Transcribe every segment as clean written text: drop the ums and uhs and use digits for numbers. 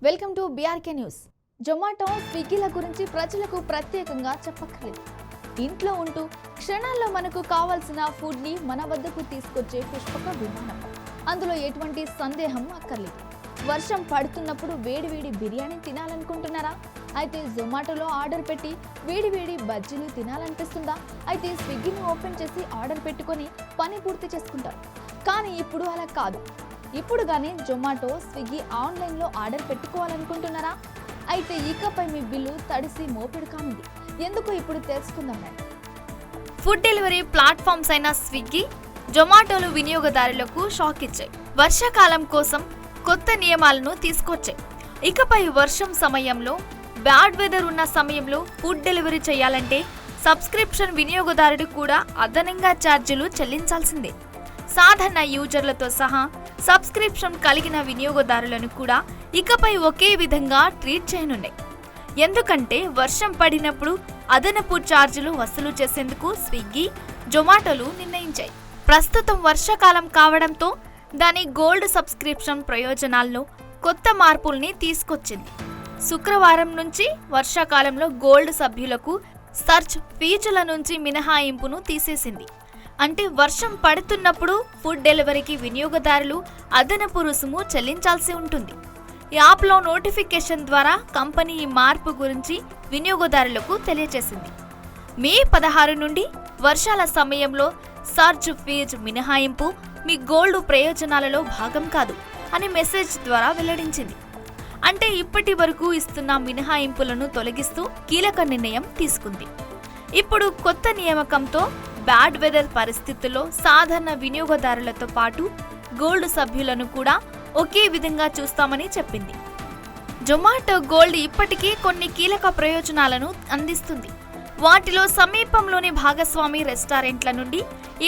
Welcome to BRK news. Zomato, స్విగ్గీల గురించి ప్రజలకు ప్రత్యేకంగా చెప్పక్కర్లేదు. ఇంట్లో ఉంటూ క్షణాల్లో మనకు కావాల్సిన ఫుడ్ని మన వద్దకు తీసుకొచ్చే పుష్పక విమానం. అందులో ఎటువంటి సందేహం అక్కర్లేదు. వర్షం పడుతున్నప్పుడు వేడివేడి బిర్యానీ తినాలనుకుంటున్నారా? అయితే జొమాటోలో ఆర్డర్ పెట్టి వేడివేడి బజ్జీలు తినాలనిపిస్తుందా? అయితే స్విగ్గీని ఓపెన్ చేసి ఆర్డర్ పెట్టుకొని పని పూర్తి చేసుకుంటారు. కానీ ఇప్పుడు అలా కాదు. ఇప్పుడు కానీ జొమాటో, స్విగ్గీ ఆన్లైన్లో ఆర్డర్ పెట్టుకోవాలనుకుంటున్నారా? అయితే ఇకపై మీ బిల్లు తడిసి మోపిడి కానుంది. ఎందుకు ఇప్పుడు తెలుసుకుందాం. ఫుడ్ డెలివరీ ప్లాట్ఫామ్స్ అయిన స్విగ్గీ, జొమాటోలు వినియోగదారులకు షాక్ ఇచ్చాయి. వర్షాకాలం కోసం కొత్త నియమాలను తీసుకొచ్చాయి. ఇకపై వర్షం సమయంలో, బ్యాడ్ వెదర్ ఉన్న సమయంలో ఫుడ్ డెలివరీ చేయాలంటే సబ్స్క్రిప్షన్ వినియోగదారుడు కూడా అదనంగా ఛార్జీలు చెల్లించాల్సిందే. సాధారణ యూజర్లతో సహా సబ్స్క్రిప్షన్ కలిగిన వినియోగదారులను కూడా ఇకపై ఒకే విధంగా ట్రీట్ చేయనున్నాయి. ఎందుకంటే వర్షం పడినప్పుడు అదనపు ఛార్జీలు వసూలు చేసేందుకు స్విగ్గీ, జొమాటోలు నిర్ణయించాయి. ప్రస్తుతం వర్షాకాలం కావడంతో దాని గోల్డ్ సబ్స్క్రిప్షన్ ప్రయోజనాల్లో కొత్త మార్పుల్ని తీసుకొచ్చింది. శుక్రవారం నుంచి వర్షాకాలంలో గోల్డ్ సభ్యులకు సర్చ్ ఫీజుల నుంచి మినహాయింపును తీసేసింది. అంటే వర్షం పడుతున్నప్పుడు ఫుడ్ డెలివరీకి వినియోగదారులు అదనపు రుసుము చెల్లించాల్సి ఉంటుంది. యాప్లో నోటిఫికేషన్ ద్వారా కంపెనీ ఈ మార్పు గురించి వినియోగదారులకు తెలియజేసింది. మే 16 నుండి వర్షాల సమయంలో సర్చ్ ఫీజు మినహాయింపు మీ గోల్డ్ ప్రయోజనాలలో భాగం కాదు అని మెసేజ్ ద్వారా వెల్లడించింది. అంటే ఇప్పటి వరకు ఇస్తున్న మినహాయింపులను తొలగిస్తూ కీలక నిర్ణయం తీసుకుంది. ఇప్పుడు కొత్త నియామకంతో బ్యాడ్ వెదర్ పరిస్థితుల్లో సాధారణ వినియోగదారులతో పాటు గోల్డ్ సభ్యులను కూడా ఒకే విధంగా చూస్తామని చెప్పింది. జొమాటో గోల్డ్ ఇప్పటికీ కొన్ని కీలక ప్రయోజనాలను అందిస్తుంది. వాటిలో సమీపంలోని భాగస్వామి రెస్టారెంట్ల నుండి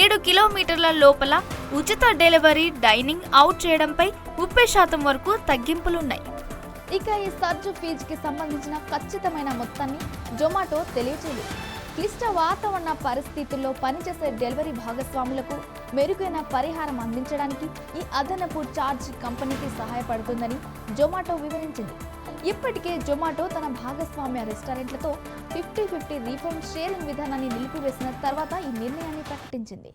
7 కిలోమీటర్ల లోపల ఉచిత డెలివరీ, డైనింగ్ అవుట్ చేయడంపై 30% వరకు తగ్గింపులున్నాయి. ఇక ఈ సర్చ్ ఫీజుకి సంబంధించిన ఖచ్చితమైన మొత్తాన్ని జొమాటో తెలియజేయలేదు. క్లిష్ట వాతావరణ పరిస్థితుల్లో పనిచేసే డెలివరీ భాగస్వాములకు మెరుగైన పరిహారం అందించడానికి ఈ అదనపు ఛార్జ్ కంపెనీకి సహాయపడుతుందని జొమాటో వివరించింది. ఇప్పటికే జొమాటో తన భాగస్వామ్య రెస్టారెంట్లతో 50-50 రీఫండ్ షేరింగ్ విధానాన్ని నిలిపివేసిన తర్వాత ఈ నిర్ణయాన్ని ప్రకటించింది.